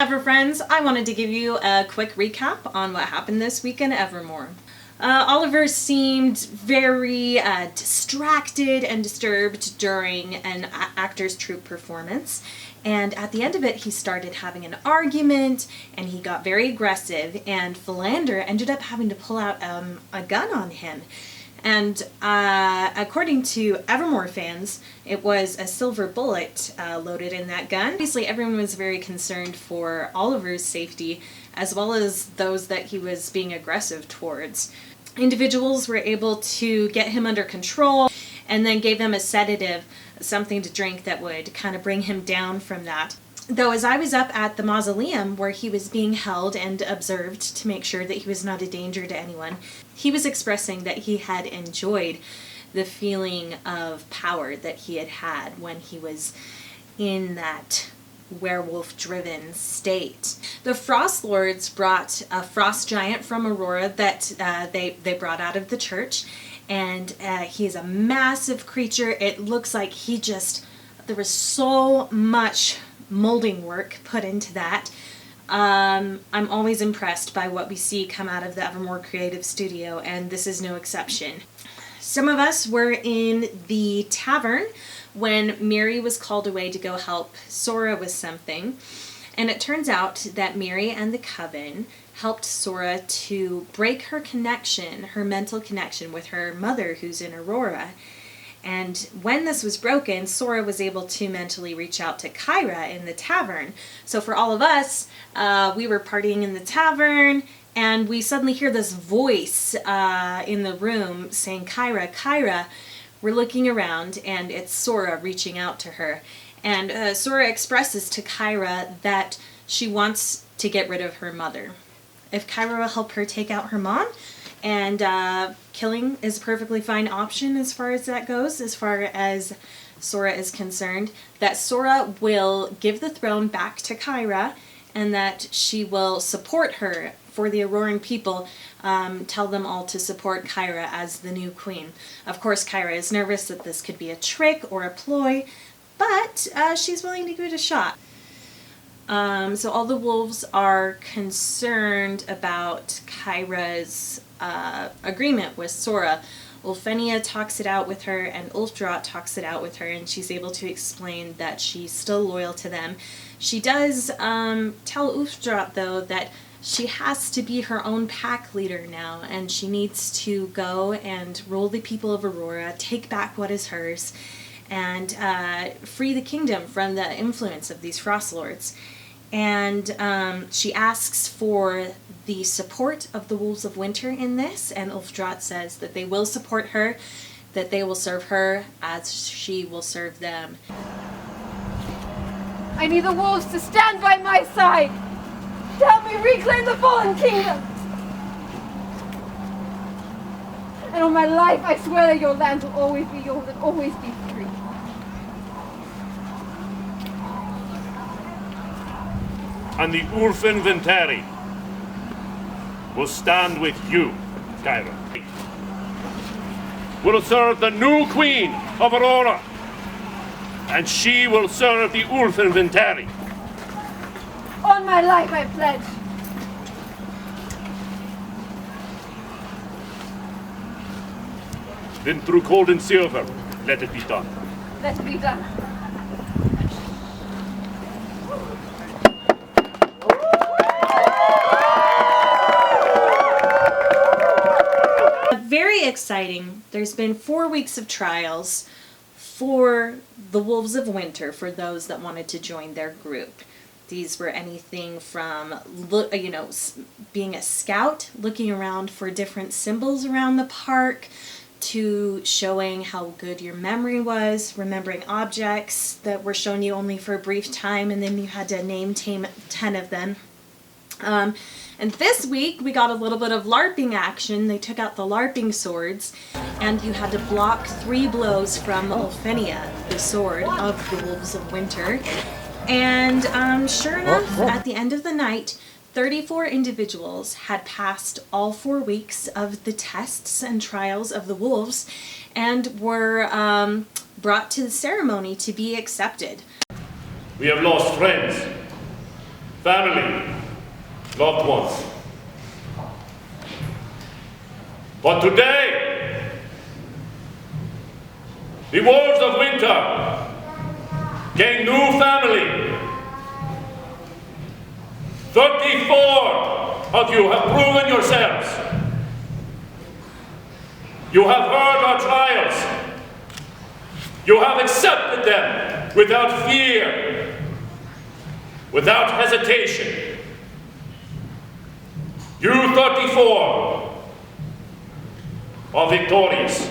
Ever friends, I wanted to give you a quick recap on what happened this week in Evermore. Oliver seemed very distracted and disturbed during an actor's troupe performance, and at the end of it he started having an argument and he got very aggressive, and Philander ended up having to pull out a gun on him. And according to Evermore fans, it was a silver bullet loaded in that gun. Obviously, everyone was very concerned for Oliver's safety, as well as those that he was being aggressive towards. Individuals were able to get him under control and then gave him a sedative, something to drink that would kind of bring him down from that. Though as I was up at the mausoleum where he was being held and observed to make sure that he was not a danger to anyone, he was expressing that he had enjoyed the feeling of power that he had had when he was in that werewolf-driven state. The Frost Lords brought a frost giant from Aurora that they brought out of the church, and he is a massive creature. It looks like there was so much molding work put into that. I'm always impressed by what we see come out of the Evermore Creative Studio, and this is no exception. Some of us were in the tavern when Mary was called away to go help Sora with something, and it turns out that Mary and the Coven helped Sora to break her connection, her mental connection with her mother who's in Aurora. And when this was broken, Sora was able to mentally reach out to Kyrah in the tavern. So for all of us, we were partying in the tavern, and we suddenly hear this voice in the room saying, "Kyrah, Kyrah." We're looking around, and it's Sora reaching out to her. And Sora expresses to Kyrah that she wants to get rid of her mother. If Kyrah will help her take out her mom, and killing is a perfectly fine option as far as that goes, as far as Sora is concerned, that Sora will give the throne back to Kyrah, and that she will support her for the Auroran people, tell them all to support Kyrah as the new queen. Of course, Kyrah is nervous that this could be a trick or a ploy, but she's willing to give it a shot. So all the wolves are concerned about Kyrah's agreement with Sora. Ulfenia talks it out with her, and Ulfdraat talks it out with her, and she's able to explain that she's still loyal to them. She does tell Ulfdraat, though, that she has to be her own pack leader now, and she needs to go and rule the people of Aurora, take back what is hers, and free the kingdom from the influence of these Frost Lords. And she asks for the support of the Wolves of Winter in this, and Ulfdraat says that they will support her, that they will serve her as she will serve them. I need the wolves to stand by my side to help me reclaim the fallen kingdom. And on my life, I swear that your lands will always be yours and always be free. And the Ulfinventari will stand with you, Kyrah. Will serve the new queen of Aurora, and she will serve the Ulfinventari. On my life, I pledge. Then through cold and silver, let it be done. Let it be done. Very exciting. There's been 4 weeks of trials for the Wolves of Winter, for those that wanted to join their group. These were anything from, being a scout, looking around for different symbols around the park, to showing how good your memory was, remembering objects that were shown you only for a brief time, and then you had to name 10 of them. And this week we got a little bit of LARPing action. They took out the LARPing swords, and you had to block 3 blows from Ulfenia, the sword of the Wolves of Winter. And sure enough, at the end of the night, 34 individuals had passed all 4 weeks of the tests and trials of the wolves, and were brought to the ceremony to be accepted. We have lost friends, family, loved ones. But today, the wolves of winter gain new family. 34 of you have proven yourselves. You have heard our trials. You have accepted them without fear, without hesitation. You 34 are victorious.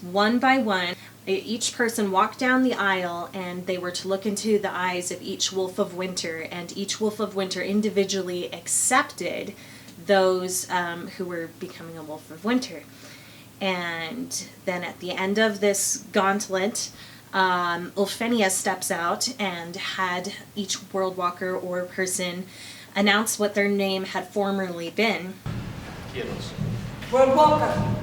One by one, each person walked down the aisle and they were to look into the eyes of each wolf of winter, and each wolf of winter individually accepted those who were becoming a wolf of winter. And then at the end of this gauntlet, Ulfenia steps out and had each world walker or person announce what their name had formerly been. World Walker,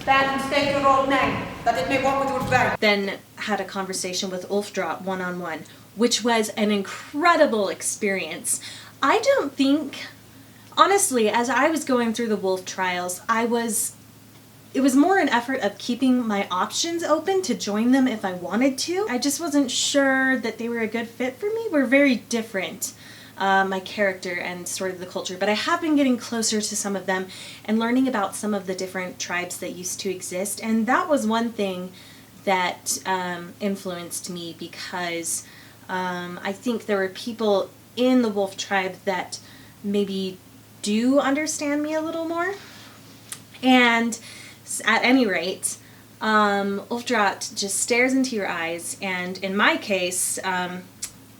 stand and state your old name, that it may walk with your strength. Then had a conversation with Ulfdrop one-on-one, which was an incredible experience. I don't think, honestly, as I was going through the wolf trials, it was more an effort of keeping my options open to join them if I wanted to. I just wasn't sure that they were a good fit for me. We're very different, my character and sort of the culture, but I have been getting closer to some of them and learning about some of the different tribes that used to exist, and that was one thing that influenced me, because I think there were people in the wolf tribe that maybe do understand me a little more. And at any rate, Ulfdrat just stares into your eyes, and in my case,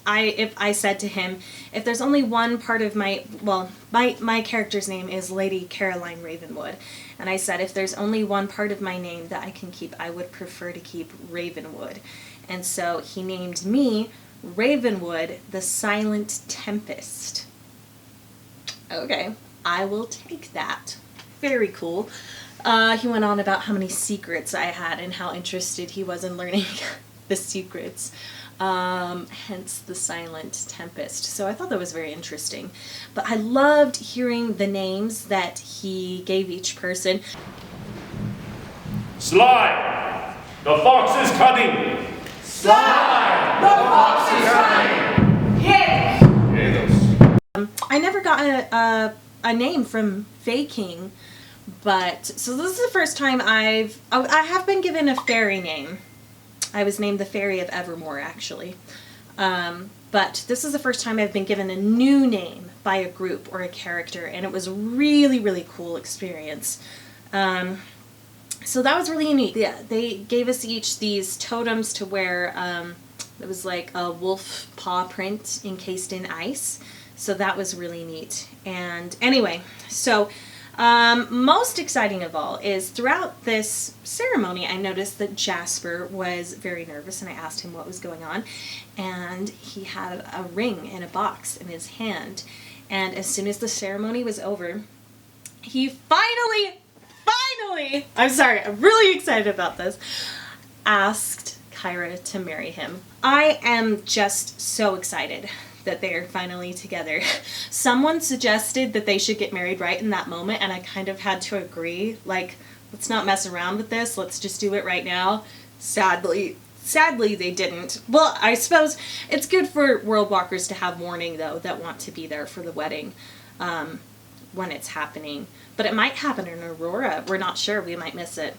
I said to him, if there's only one part of my character's name is Lady Caroline Ravenwood, and I said, if there's only one part of my name that I can keep, I would prefer to keep Ravenwood. And so he named me Ravenwood, the Silent Tempest. Okay, I will take that. Very cool. He went on about how many secrets I had and how interested he was in learning the secrets. Hence the Silent Tempest. So I thought that was very interesting. But I loved hearing the names that he gave each person. Sly, the fox is cunning. Sly, the fox is cunning. Yes. I never got a name from Fae King, but so this is the first time I have been given a fairy name. I was named the Fairy of Evermore, actually. But this is the first time I've been given a new name by a group or a character, and it was a really, really cool experience. So that was really neat. Yeah, they gave us each these totems to wear. It was like a wolf paw print encased in ice. So that was really neat. And anyway, so most exciting of all is throughout this ceremony, I noticed that Jasper was very nervous, and I asked him what was going on, and he had a ring in a box in his hand. And as soon as the ceremony was over, he finally, I'm really excited about this, asked Kyrah to marry him. I am just so excited that they are finally together. Someone suggested that they should get married right in that moment, and I kind of had to agree, like, let's not mess around with this, let's just do it right now. Sadly they didn't. Well, I suppose it's good for world walkers to have warning, though, that want to be there for the wedding when it's happening. But it might happen in Aurora. We're not sure. We might miss it.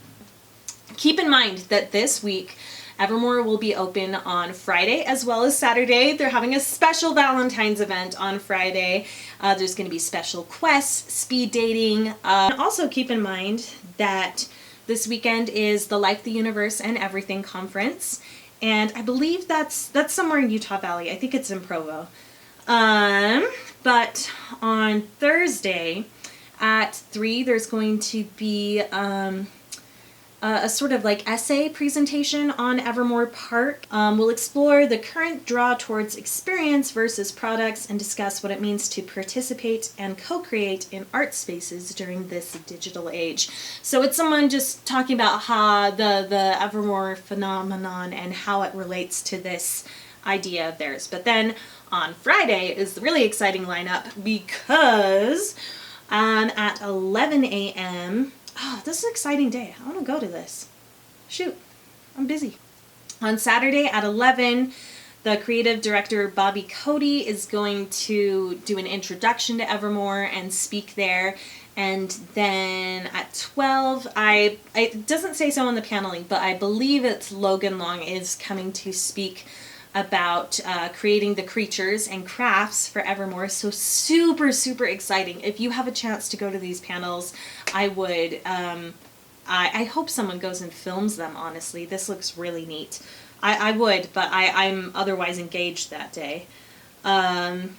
Keep in mind that this week, Evermore will be open on Friday as well as Saturday. They're having a special Valentine's event on Friday. There's going to be special quests, speed dating. Also keep in mind that this weekend is the Life, the Universe, and Everything conference. And I believe that's somewhere in Utah Valley. I think it's in Provo. But on Thursday at 3, there's going to be a sort of like essay presentation on Evermore Park. We'll explore the current draw towards experience versus products and discuss what it means to participate and co-create in art spaces during this digital age. So it's someone just talking about how the Evermore phenomenon and how it relates to this idea of theirs. But then on Friday is the really exciting lineup because at 11 a.m. Oh, this is an exciting day. I want to go to this. Shoot, I'm busy. On Saturday at 11, the creative director Bobby Cody is going to do an introduction to Evermore and speak there. And then at 12, it doesn't say so on the paneling, but I believe it's Logan Long is coming to speak about creating the creatures and crafts for Evermore. So super, super exciting. If you have a chance to go to these panels, I would. I hope someone goes and films them, honestly. This looks really neat. I would, but I'm otherwise engaged that day. And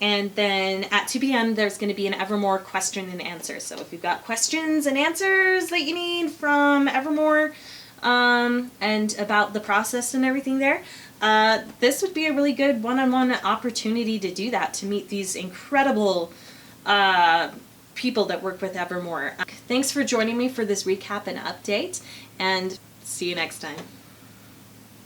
then at 2 p.m. there's going to be an Evermore question and answer. So if you've got questions and answers that you need from Evermore and about the process and everything there, this would be a really good one-on-one opportunity to do that, to meet these incredible people that work with Evermore. Thanks for joining me for this recap and update, and see you next time.